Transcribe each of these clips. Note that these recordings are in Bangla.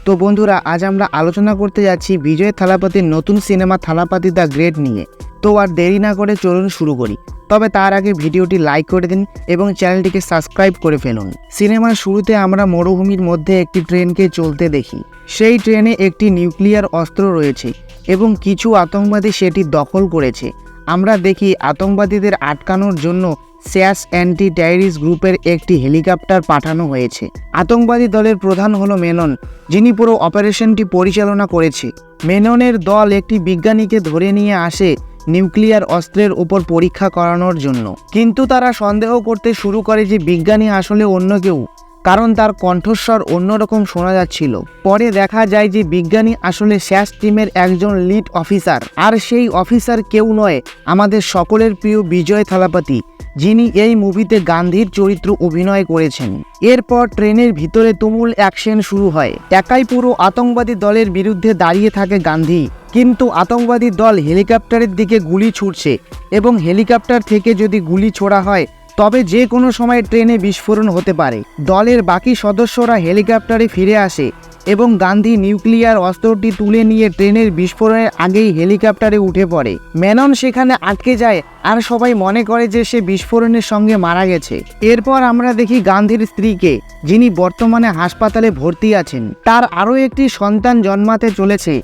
তো বন্ধুরা, আজ আমরা আলোচনা করতে যাচ্ছি বিজয় থালাপতির নতুন সিনেমা থালাপতি দ্য গ্রেট নিয়ে। তো আর দেরি না করে চলুন শুরু করি। তবে তার আগে ভিডিওটি লাইক করে দিন এবং চ্যানেলটিকে সাবস্ক্রাইব করে ফেলুন। সিনেমার শুরুতে আমরা মরুভূমির মধ্যে একটি ট্রেনকে চলতে দেখি। সেই ট্রেনে একটি নিউক্লিয়ার অস্ত্র রয়েছে এবং কিছু আতঙ্কবাদী সেটি দখল করেছে। আমরা দেখি আতঙ্কবাদীদের আটকানোর জন্য স্যাস অ্যান্টি টেররিস্ট গ্রুপের একটি হেলিকপ্টার পাঠানো হয়েছে। আতঙ্কবাদী দলের প্রধান হলো মেনন, যিনি পুরো অপারেশনটি পরিচালনা করেছে। মেননের দল একটি বিজ্ঞানীকে ধরে নিয়ে আসে নিউক্লিয়ার অস্ত্রের উপর পরীক্ষা করানোর জন্য, কিন্তু তারা সন্দেহ করতে শুরু করে যে বিজ্ঞানী আসলে অন্য কেউ, কারণ তার কণ্ঠস্বর অন্যরকম শোনা যাচ্ছিল। পরে দেখা যায় যে বিজ্ঞানী আসলে স্যাস টিমের একজন লিড অফিসার, আর সেই অফিসার কেউ নয়, আমাদের সকলের প্রিয় বিজয় থালাপতি, যিনি এই মুভিতে গান্ধীর চরিত্র অভিনয় করেছেন। এরপর ট্রেনের ভিতরে তুমুল অ্যাকশন শুরু হয়। একাই পুরো আতঙ্কবাদী দলের বিরুদ্ধে দাঁড়িয়ে থাকে গান্ধী, কিন্তু আতঙ্কবাদী দল হেলিকপ্টারের দিকে গুলি ছুটছে এবং হেলিকপ্টার থেকে যদি গুলি ছোড়া হয় তবে যে কোনো সময় ট্রেনে বিস্ফোরণ হতে পারে। দলের বাকি সদস্যরা হেলিকপ্টারে ফিরে আসে এবং গান্ধী নিউক্লিয়ার অস্ত্রটি তুলে নিয়ে ট্রেনের বিস্ফোরণের আগেই হেলিকপ্টারে উঠে পড়ে। মেনন সেখানে আটকে যায় আর সবাই মনে করে যে সে বিস্ফোরণের সঙ্গে মারা গেছে। এরপর আমরা দেখি গান্ধীর স্ত্রীকে, যিনি বর্তমানে হাসপাতালে ভর্তি আছেন। তার আরও একটি সন্তান জন্মাতে চলেছে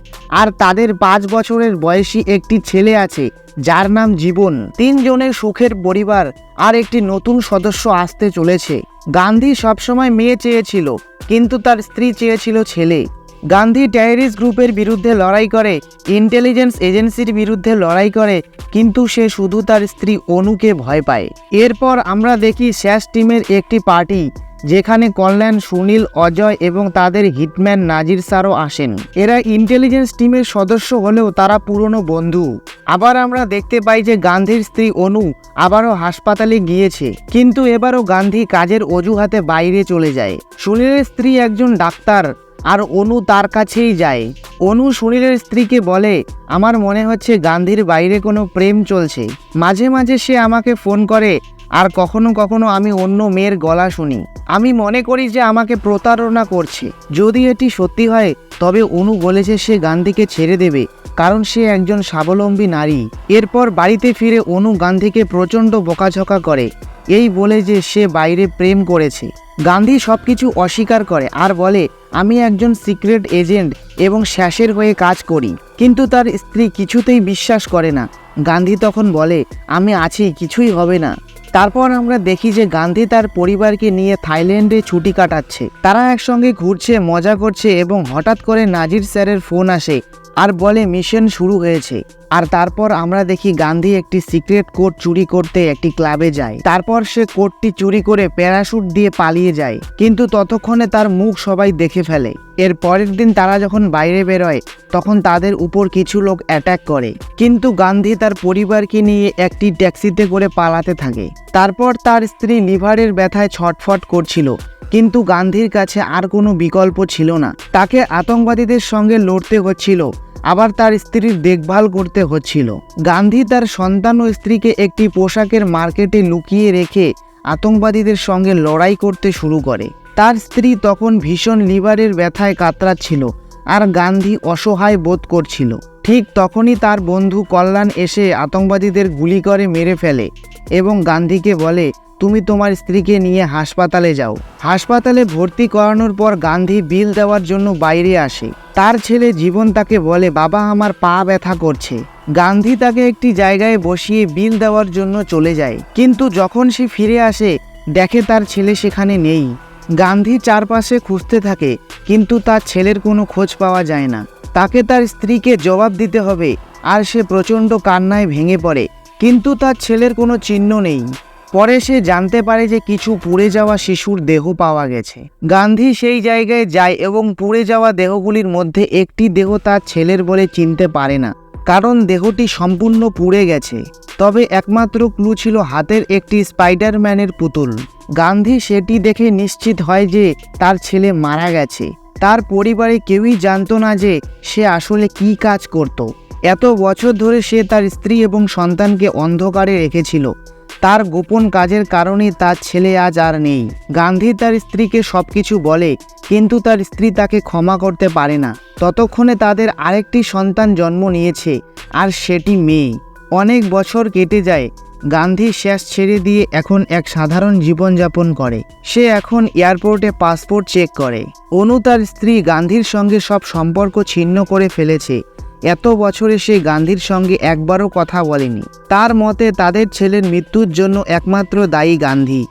আর তাদের 5 বছরের বয়সী একটি ছেলে আছে যার নাম জীবন। 3 জনের সুখের পরিবার আর একটি নতুন সদস্য আসতে চলেছে। গান্ধী সবসময় মেয়ে চেয়েছিল, কিন্তু তার স্ত্রী চেয়েছিল ছেলে। গান্ধী টেররিস্ট গ্রুপের বিরুদ্ধে লড়াই করে, ইন্টেলিজেন্স এজেন্সির বিরুদ্ধে লড়াই করে, কিন্তু সে শুধু তার স্ত্রী অনুকে ভয় পায়। এরপর আমরা দেখি স্যাস টিমের একটি পার্টি, যেখানে কল্যাণ, সুনীল, অজয় এবং তাদের হিটম্যান নাজির স্যারও আসেন। এরা ইন্টেলিজেন্স টিমের সদস্য হলেও তারা পুরনো বন্ধু। আবার আমরা দেখতে পাই যে গান্ধীর স্ত্রী অনু আবারও হাসপাতালে গিয়েছে, কিন্তু এবারও গান্ধী কাজের অজুহাতে বাইরে চলে যায়। সুনীলের স্ত্রী একজন ডাক্তার আর অনু তার কাছেই যায়। অনু সুনীলের স্ত্রীকে বলে, আমার মনে হচ্ছে গান্ধীর বাইরে কোনো প্রেম চলছে। মাঝে মাঝে সে আমাকে ফোন করে আর কখনো কখনো আমি অন্য মেয়ের গলা শুনি। আমি মনে করি যে আমাকে প্রতারণা করছে। যদি এটি সত্যি হয় তবে অনু বলেছে সে গান্ধীকে ছেড়ে দেবে, কারণ সে একজন স্বাবলম্বী নারী। এরপর বাড়িতে ফিরে অনু গান্ধীকে প্রচণ্ড বকাঝকা করে, এই বলে যে সে বাইরে প্রেম করেছে। গান্ধী সবকিছু অস্বীকার করে আর বলে, আমি একজন সিক্রেট এজেন্ট এবং স্যাসের হয়ে কাজ করি। কিন্তু তার স্ত্রী কিছুতেই বিশ্বাস করে না। গান্ধী তখন বলে, আমি আছি, কিছুই হবে না। তারপর আমরা দেখি যে গান্ধী তার পরিবারকে নিয়ে থাইল্যান্ডে ছুটি কাটাচ্ছে। তারা একসঙ্গে ঘুরছে, মজা করছে এবং হঠাৎ করে নাজির স্যারের ফোন আসে আর বলে মিশন শুরু হয়েছে। আর তারপর আমরা দেখি গান্ধী একটি সিক্রেট কোড চুরি করতে একটি ক্লাবে যায়। তারপর সে কোডটি চুরি করে প্যারাশুট দিয়ে পালিয়ে যায়, কিন্তু ততক্ষণে তার মুখ সবাই দেখে ফেলে। এর পরের দিন তারা যখন বাইরে বেরোয় তখন তাদের উপর কিছু লোক অ্যাটাক করে, কিন্তু গান্ধী তার পরিবারকে নিয়ে একটি ট্যাক্সিতে করে পালাতে থাকে। তারপর তার স্ত্রী লিভারের ব্যথায় ছটফট করছিল, কিন্তু গান্ধীর কাছে আর কোনো বিকল্প ছিল না। তাকে আতঙ্কবাদীদের সঙ্গে লড়তে হচ্ছিল, আবার তার স্ত্রীর দেখভাল করতে হচ্ছিল। গান্ধী তার সন্তান ও স্ত্রীকে একটি পোশাকের মার্কেটে লুকিয়ে রেখে আতঙ্কবাদীদের সঙ্গে লড়াই করতে শুরু করে। তার স্ত্রী তখন ভীষণ লিভারের ব্যথায় কাতরাচ্ছিল আর গান্ধী অসহায় বোধ করছিল। ঠিক তখনই তার বন্ধু কল্যাণ এসে আতঙ্কবাদীদের গুলি করে মেরে ফেলে এবং গান্ধীকে বলে, তুমি তোমার স্ত্রীকে নিয়ে হাসপাতালে যাও। হাসপাতালে ভর্তি করানোর পর গান্ধী বিল দেওয়ার জন্য বাইরে আসে। তার ছেলে জীবন তাকে বলে, বাবা আমার পা ব্যথা করছে। গান্ধী তাকে একটি জায়গায় বসিয়ে বিল দেওয়ার জন্য চলে যায়, কিন্তু যখন সে ফিরে আসে দেখে তার ছেলে সেখানে নেই। গান্ধী চারপাশে খুঁজতে থাকে, কিন্তু তার ছেলের কোনো খোঁজ পাওয়া যায় না। তাকে তার স্ত্রীকে জবাব দিতে হবে আর সে প্রচণ্ড কান্নায় ভেঙে পড়ে, কিন্তু তার ছেলের কোনো চিহ্ন নেই। পরে সে জানতে পারে যে কিছু পুড়ে যাওয়া শিশুর দেহ পাওয়া গেছে। গান্ধী সেই জায়গায় যায় এবং পুড়ে যাওয়া দেহগুলির মধ্যে একটি দেহ তার ছেলের বলে চিনতে পারে না, কারণ দেহটি সম্পূর্ণ পুড়ে গেছে। তবে একমাত্র ক্লু ছিল হাতের একটি স্পাইডারম্যানের পুতুল। গান্ধী সেটি দেখে নিশ্চিত হয় যে তার ছেলে মারা গেছে। তার পরিবারে কেউই জানতো না যে সে আসলে কী কাজ করত। এত বছর ধরে সে তার স্ত্রী এবং সন্তানকে অন্ধকারে রেখেছিল। তার গোপন কাজের কারণে তার ছেলে আজ আর নেই। গান্ধী তার স্ত্রীকে সবকিছু বলে, কিন্তু তার স্ত্রী তাকে ক্ষমা করতে পারে না। ততক্ষণে তাদের আরেকটি সন্তান জন্ম নিয়েছে, আর সেটি মেয়ে। অনেক বছর কেটে যায়। গান্ধী শেষ ছেড়ে দিয়ে এখন এক সাধারণ জীবনযাপন করে। সে এখন এয়ারপোর্টে পাসপোর্ট চেক করে। অনু তার স্ত্রী গান্ধীর সঙ্গে সব সম্পর্ক ছিন্ন করে ফেলেছে। এত বছরে সে গান্ধীর সঙ্গে একবারও কথা বলেনি। তার মতে তাদের ছেলের মৃত্যুর জন্য একমাত্র দায়ী গান্ধী,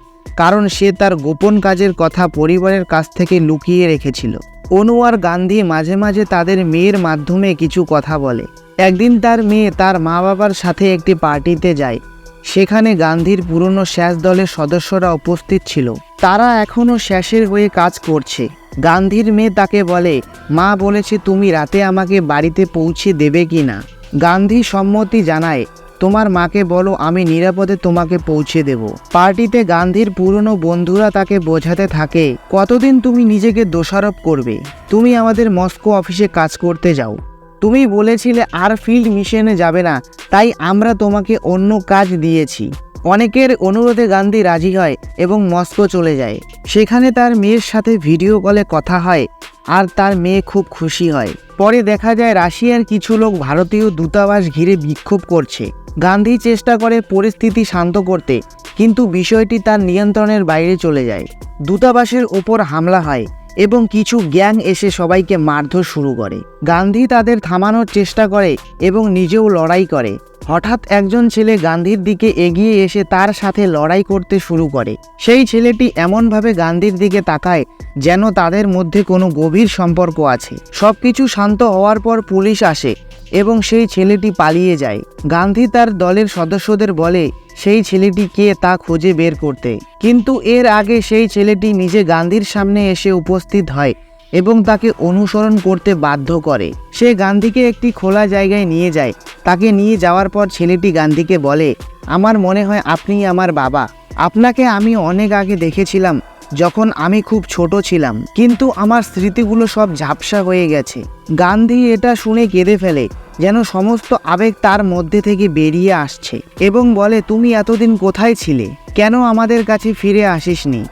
কারণ সে তার গোপন কাজের কথা পরিবারের কাছ থেকে লুকিয়ে রেখেছিল। অনু আর গান্ধী মাঝে মাঝে তাদের মেয়ের মাধ্যমে কিছু কথা বলে। একদিন তার মেয়ে তার মা বাবার সাথে একটি পার্টিতে যায়। সেখানে গান্ধীর পুরনো স্যাস দলের সদস্যরা উপস্থিত ছিল। তারা এখনও স্যাসের হয়ে কাজ করছে। গান্ধীর মেয়ে তাকে বলে, মা বলেছে তুমি রাতে আমাকে বাড়িতে পৌঁছে দেবে কি না। গান্ধী সম্মতি জানায়, তোমার মাকে বলো আমি নিরাপদে তোমাকে পৌঁছে দেব। পার্টিতে গান্ধীর পুরনো বন্ধুরা তাকে বোঝাতে থাকে, কতদিন তুমি নিজেকে দোষারোপ করবে। তুমি আমাদের মস্কো অফিসে কাজ করতে যাও। তুমি বলেছিলে আর ফিল্ড মিশনে যাবে না, তাই আমরা তোমাকে অন্য কাজ দিয়েছি। অনেকের অনুরোধে গান্ধী রাজি হয় এবং মস্কো চলে যায়। সেখানে তার মেয়ের সাথে ভিডিও কলে কথা হয়, আর তার মেয়ে খুব খুশি হয়। পরে দেখা যায় রাশিয়ার কিছু লোক ভারতীয় দূতাবাস ঘিরে বিক্ষোভ করছে। গান্ধী চেষ্টা করে পরিস্থিতি শান্ত করতে, কিন্তু বিষয়টি তার নিয়ন্ত্রণের বাইরে চলে যায়। দূতাবাসের ওপর হামলা হয় এবং কিছু গ্যাং এসে সবাইকে মারধর শুরু করে। গান্ধী তাদের থামানোর চেষ্টা করে এবং নিজেও লড়াই করে। হঠাৎ একজন ছেলে গান্ধীর দিকে এগিয়ে এসে তার সাথে লড়াই করতে শুরু করে। সেই ছেলেটি এমনভাবে গান্ধীর দিকে তাকায় যেন তাদের মধ্যে কোনো গভীর সম্পর্ক আছে। সবকিছু শান্ত হওয়ার পর পুলিশ আসে এবং সেই ছেলেটি পালিয়ে যায়। গান্ধী তার দলের সদস্যদের বলে সেই ছেলেটি কে তা খুঁজে বের করতে, কিন্তু এর আগে সেই ছেলেটি নিজে গান্ধীর সামনে এসে উপস্থিত হয় এবং তাকে অনুসরণ করতে বাধ্য করে। সে গান্ধীকে একটি খোলা জায়গায় নিয়ে যায়। তাকে নিয়ে যাওয়ার পর ছেলেটি গান্ধীকে বলে, আমার মনে হয় আপনি আমার বাবা। আপনাকে আমি অনেক আগে দেখেছিলাম যখন আমি খুব ছোট ছিলাম, কিন্তু আমার স্মৃতিগুলো সব ঝাপসা হয়ে গেছে। গান্ধী এটা শুনে কেঁদে ফেলে, যেন সমস্ত আবেগ তার মধ্যে থেকে বেরিয়ে আসছে, এবং বলে, তুমি এতদিন কোথায় ছিলে? কেন আমাদের কাছে ফিরে আসিসনি?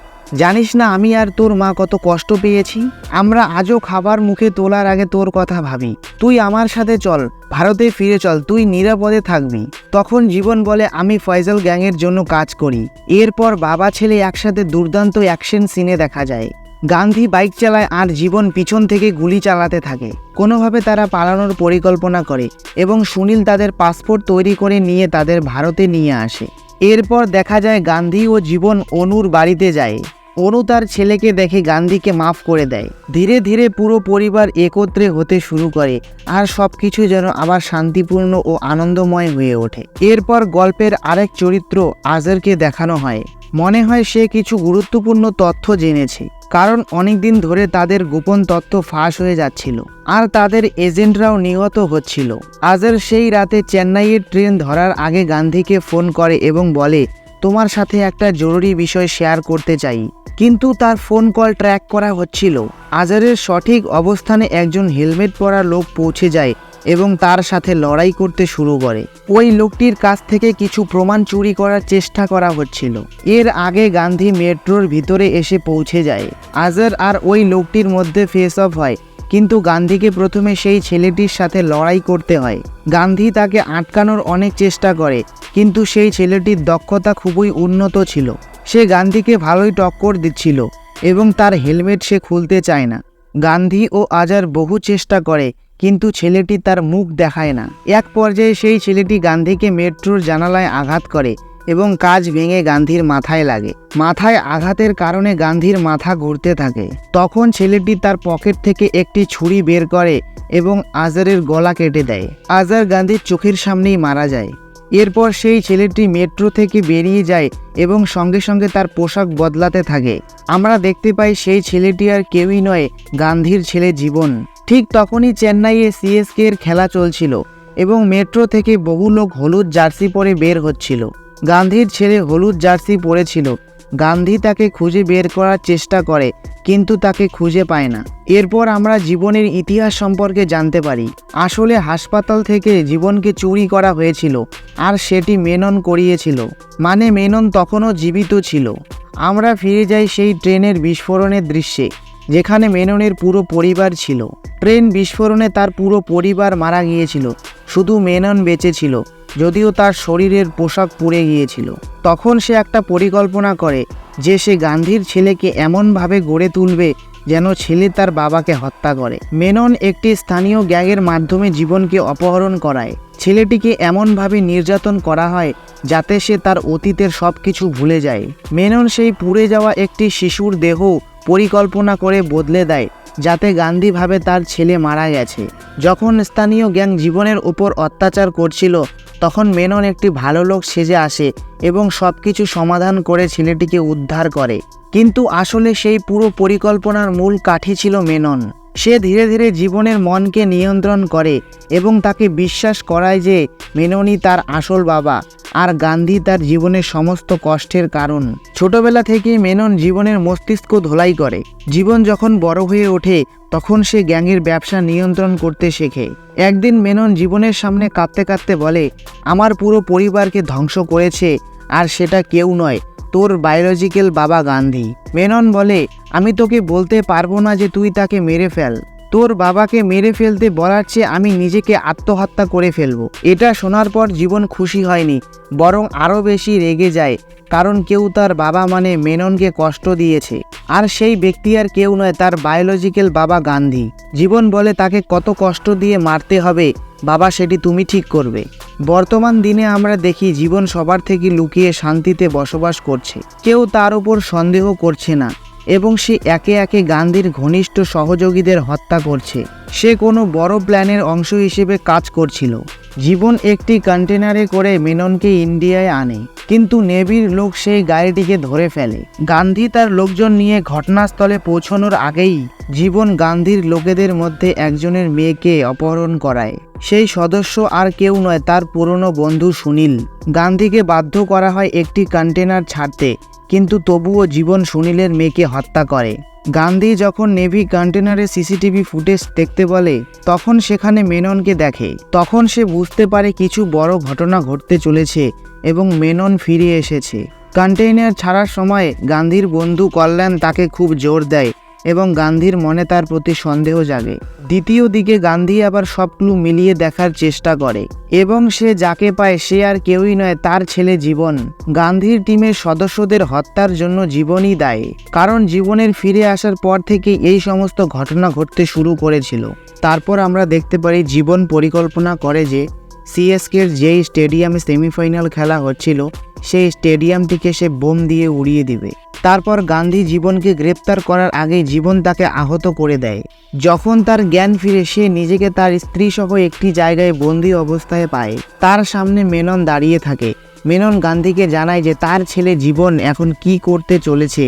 জানিস না আমি আর তোর মা কত কষ্ট পেয়েছি? আমরা আজও খাবার মুখে তোলার আগে তোর কথা ভাবি। তুই আমার সাথে চল, ভারতে ফিরে চল, তুই নিরাপদে থাকবি। তখন জীবন বলে, আমি ফয়জল গ্যাংয়ের জন্য কাজ করি। এরপর বাবা ছেলে একসাথে দুর্দান্ত অ্যাকশন সিনে দেখা যায়। গান্ধী বাইক চালায় আর জীবন পিছন থেকে গুলি চালাতে থাকে। কোনোভাবে তারা পালানোর পরিকল্পনা করে এবং সুনীল তাদের পাসপোর্ট তৈরি করে নিয়ে তাদের ভারতে নিয়ে আসে। এরপর দেখা যায় গান্ধী ও জীবন অনুর বাড়িতে যায়। অনু তার ছেলেকে দেখে গান্ধীকে মাফ করে দেয়। ধীরে ধীরে পুরো পরিবার একত্রে হতে শুরু করে, আর সবকিছু যেন আবার শান্তিপূর্ণ ও আনন্দময় হয়ে ওঠে। এরপর গল্পের আরেক চরিত্র আজহারকে দেখানো হয়। মনে হয় সে কিছু গুরুত্বপূর্ণ তথ্য জেনেছে, কারণ অনেকদিন ধরে তাদের গোপন তথ্য ফাঁস হয়ে যাচ্ছিল আর তাদের এজেন্টরাও নিহত হচ্ছিল। আজহার সেই রাতে চেন্নাইয়ের ট্রেন ধরার আগে গান্ধীকে ফোন করে এবং বলে, তোমার সাথে একটা জরুরি বিষয় শেয়ার করতে চাই। কিন্তু তার ফোন কল ট্র্যাক করা হচ্ছিল। আজহারের সঠিক অবস্থানে একজন হেলমেট পরা লোক পৌঁছে যায় এবং তার সাথে লড়াই করতে শুরু করে। ওই লোকটির কাছ থেকে কিছু প্রমাণ চুরি করার চেষ্টা করা হচ্ছিল। এর আগে গান্ধী মেট্রোর ভিতরে এসে পৌঁছে যায়। আজহার আর ওই লোকটির মধ্যে ফেস অফ হয়, কিন্তু গান্ধীকে প্রথমে সেই ছেলেটির সাথে লড়াই করতে হয়। গান্ধী তাকে আটকানোর অনেক চেষ্টা করে, কিন্তু সেই ছেলেটির দক্ষতা খুবই উন্নত ছিল। সে গান্ধীকে ভালোই টক্কর দিচ্ছিল এবং তার হেলমেট সে খুলতে চায় না। গান্ধী ও আজহার বহু চেষ্টা করে, কিন্তু ছেলেটি তার মুখ দেখায় না। এক পর্যায়ে সেই ছেলেটি গান্ধীকে মেট্রোর জানালায় আঘাত করে এবং কাঁচ ভেঙে গান্ধীর মাথায় লাগে। মাথায় আঘাতের কারণে গান্ধীর মাথা ঘুরতে থাকে। তখন ছেলেটি তার পকেট থেকে একটি ছুরি বের করে এবং আজহারের গলা কেটে দেয়। আজহার গান্ধীর চোখের সামনেই মারা যায়। এরপর সেই ছেলেটি মেট্রো থেকে বেরিয়ে যায় এবং সঙ্গে সঙ্গে তার পোশাক বদলাতে থাকে। আমরা দেখতে পাই সেই ছেলেটি আর কেউই নয়, গান্ধীর ছেলে জীবন। ঠিক তখনই চেন্নাইয়ে সিএসকে এর খেলা চলছিল এবং মেট্রো থেকে বহু লোক হলুদ জার্সি পরে বের হচ্ছিল। গান্ধীর ছেলে হলুদ জার্সি পরেছিল। গান্ধী তাকে খুঁজে বের করার চেষ্টা করে, কিন্তু তাকে খুঁজে পায় না। এরপর আমরা জীবনের ইতিহাস সম্পর্কে জানতে পারি। আসলে হাসপাতাল থেকে জীবনকে চুরি করা হয়েছিল আর সেটি মেনন করিয়েছিল, মানে মেনন তখনও জীবিত ছিল। আমরা ফিরে যাই সেই ট্রেনের বিস্ফোরণের দৃশ্যে। যেখানে মেননের পুরো পরিবার ছিল। ট্রেন বিস্ফোরণে তার পুরো পরিবার মারা গিয়েছিল, শুধু মেনন বেঁচে ছিল, যদিও তার শরীরের পোশাক পুড়ে গিয়েছিল। তখন সে একটা পরিকল্পনা করে যে সে গান্ধীর ছেলেকে এমনভাবে গড়ে তুলবে যেন ছেলে তার বাবাকে হত্যা করে। মেনন একটি স্থানীয় গ্যাংয়ের মাধ্যমে জীবনকে অপহরণ করায়। ছেলেটিকে এমনভাবে নির্যাতন করা হয় যাতে সে তার অতীতের সব কিছু ভুলে যায়। মেনন সেই পুড়ে যাওয়া একটি শিশুর দেহ পরিকল্পনা করে বদলে দেয় যাতে গান্ধী ভাবে তার ছেলে মারা গেছে। যখন স্থানীয় গ্যাং জীবনের উপর অত্যাচার করছিল তখন মেনন একটি ভালো লোক সেজে আসে এবং সব কিছু সমাধান করে ছেলেটিকে উদ্ধার করে। কিন্তু আসলে সেই পুরো পরিকল্পনার মূল কাঠি ছিল মেনন। সে ধীরে ধীরে জীবনের মনকে নিয়ন্ত্রণ করে এবং তাকে বিশ্বাস করায় যে মেননই তার আসল বাবা আর গান্ধী তার জীবনের সমস্ত কষ্টের কারণ। ছোটবেলা থেকেই মেনন জীবনের মস্তিষ্ক ধোলাই করে। জীবন যখন বড় হয়ে ওঠে তখন সে গ্যাংয়ের ব্যবসা নিয়ন্ত্রণ করতে শেখে। একদিন মেনন জীবনের সামনে কাঁদতে কাঁদতে বলে, আমার পুরো পরিবারকে ধ্বংস করেছে আর সেটা কেউ নয়, তোর বায়োলজিক্যাল বাবা গান্ধী। মেনন বলে, আমি তোকে বলতে পারবো না যে তুই তাকে মেরে ফেল। তোর বাবাকে মেরে ফেলতে বলার চেয়ে আমি নিজেকে আত্মহত্যা করে ফেলবো। এটা শোনার পর জীবন খুশি হয়নি, বরং আরও বেশি রেগে যায়, কারণ কেউ তার বাবা মানে মেননকে কষ্ট দিয়েছে, আর সেই ব্যক্তি আর কেউ নয়, তার বায়োলজিক্যাল বাবা গান্ধী। জীবন বলে তাকে কত কষ্ট দিয়ে মারতে হবে বাবা, সেটি তুমি ঠিক করবে। বর্তমান দিনে আমরা দেখি জীবন সবার থেকে লুকিয়ে শান্তিতে বসবাস করছে, কেউ তার উপর সন্দেহ করছে না এবং সে একে একে গান্ধীর ঘনিষ্ঠ সহযোগীদের হত্যা করছে। সে কোনো বড় প্ল্যানের অংশ হিসেবে কাজ করছিল। জীবন একটি কন্টেনারে করে মেননকে ইন্ডিয়ায় আনে, কিন্তু নেভির লোক সেই গাড়িটিকে ধরে ফেলে। গান্ধী তার লোকজন নিয়ে ঘটনাস্থলে পৌঁছানোর আগেই জীবন গান্ধীর লোকেদের মধ্যে একজনের মেয়েকে অপহরণ করায়। সেই সদস্য আর কেউ নয়, তার পুরনো বন্ধু সুনীল। গান্ধীকে বাধ্য করা হয় একটি কন্টেনার ছাড়তে, কিন্তু তবুও জীবন সুনীলের মেয়েকে হত্যা করে। গান্ধী যখন নেভি কন্টেনারে সিসিটিভি ফুটেজ দেখতে বলে তখন সেখানে মেননকে দেখে। তখন সে বুঝতে পারে কিছু বড় ঘটনা ঘটতে চলেছে এবং মেনন ফিরে এসেছে। কন্টেইনার ছাড়ার সময় গান্ধীর বন্ধু কল্যাণ তাকে খুব জোর দেয় এবং গান্ধীর মনে তার প্রতি সন্দেহ জাগে। দ্বিতীয় দিকে গান্ধী আবার সব ক্লু মিলিয়ে দেখার চেষ্টা করে এবং সে যাকে পায় সে আর কেউই নয়, তার ছেলে জীবন। গান্ধীর টিমের সদস্যদের হত্যার জন্য জীবনই দায়ী, কারণ জীবনের ফিরে আসার পর থেকে এই সমস্ত ঘটনা ঘটতে শুরু করেছিল। তারপর আমরা দেখতে পারি জীবন পরিকল্পনা করে যে সিএসকের যেই স্টেডিয়ামে সেমিফাইনাল খেলা হচ্ছিল সেই স্টেডিয়ামটিকে সে বোম দিয়ে উড়িয়ে দিবে। তারপর গান্ধী জীবনকে গ্রেপ্তার করার আগেই জীবন তাকে আহত করে দেয়। যখন তার জ্ঞান ফিরে সে নিজেকে তার স্ত্রী সহ একটি জায়গায় বন্দি অবস্থায় পায়। তার সামনে মেনন দাঁড়িয়ে থাকে। মেনন গান্ধীকে জানায় যে তার ছেলে জীবন এখন কি করতে চলেছে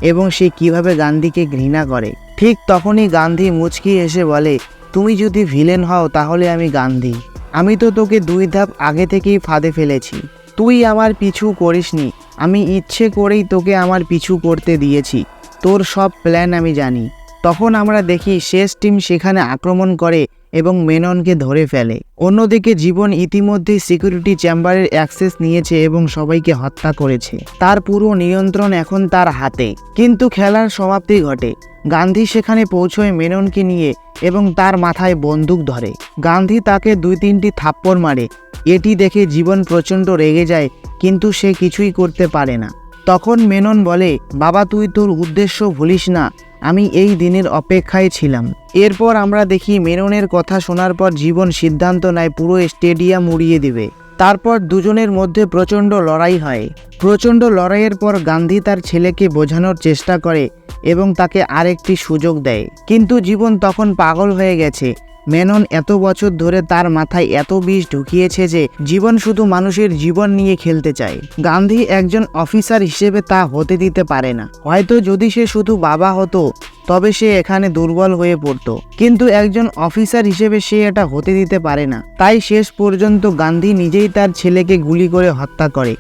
এবং সে কিভাবে গান্ধীকে ঘৃণা করে। ঠিক তখনই গান্ধী মুচকি এসে বলে, তুমি যদি ভিলেন হও তাহলে আমি গান্ধী। আমি তো তোকে 2 ধাপ আগে থেকেই ফাঁদে ফেলেছি, তুই আমার পিছু করিসনি, আমি ইচ্ছে করেই তোকে আমার পিছু করতে দিয়েছি, তোর সব প্ল্যান আমি জানি। তখন আমরা দেখি শেষ টিম সেখানে আক্রমণ করে এবং মেননকে ধরে ফেলে। অন্যদিকে জীবন ইতিমধ্যেই সিকিউরিটি চেম্বারের অ্যাক্সেস নিয়েছে এবং সবাইকে হত্যা করেছে। তার পুরো নিয়ন্ত্রণ এখন তার হাতে। কিন্তু খেলার সমাপ্তি ঘটে। গান্ধী সেখানে পৌঁছয় মেননকে নিয়ে এবং তার মাথায় বন্দুক ধরে। গান্ধী তাকে 2-3টি থাপ্পড় মারে। এটি দেখে জীবন প্রচণ্ড রেগে যায়, কিন্তু সে কিছুই করতে পারে না। তখন মেনন বলে, বাবা তুই তোর উদ্দেশ্য ভুলিস না, আমি এই দিনের অপেক্ষায় ছিলাম। এরপর আমরা দেখি মেননের কথা শোনার পর জীবন সিদ্ধান্ত নেয় পুরো স্টেডিয়াম উড়িয়ে দিবে। তারপর দুজনের মধ্যে প্রচণ্ড লড়াই হয়। প্রচণ্ড লড়াইয়ের পর গান্ধী তার ছেলেকে বোঝানোর চেষ্টা করে এবং তাকে আরেকটি সুযোগ দেয়, কিন্তু জীবন তখন পাগল হয়ে গেছে। মেনন এত বছর ধরে তার মাথায় এত বিষ ঢুকিয়েছে যে জীবন শুধু মানুষের জীবন নিয়ে খেলতে চায়। গান্ধী একজন অফিসার হিসেবে তা হতে দিতে পারে না। হয়তো যদি সে শুধু বাবা হতো তবে সে এখানে দুর্বল হয়ে পড়তো, কিন্তু একজন অফিসার হিসেবে সে এটা হতে দিতে পারে না। তাই শেষ পর্যন্ত গান্ধী নিজেই তার ছেলেকে গুলি করে হত্যা করে।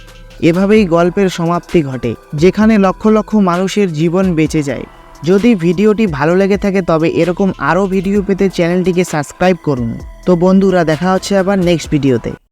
এভাবেই গল্পের সমাপ্তি ঘটে, যেখানে লক্ষ লক্ষ মানুষের জীবন বেঁচে যায়। যদি ভিডিওটি ভালো লেগে থাকে তবে এরকম আরও ভিডিও পেতে চ্যানেলটিকে সাবস্ক্রাইব করুন। তো বন্ধুরা, দেখা হচ্ছে আবার নেক্সট ভিডিওতে।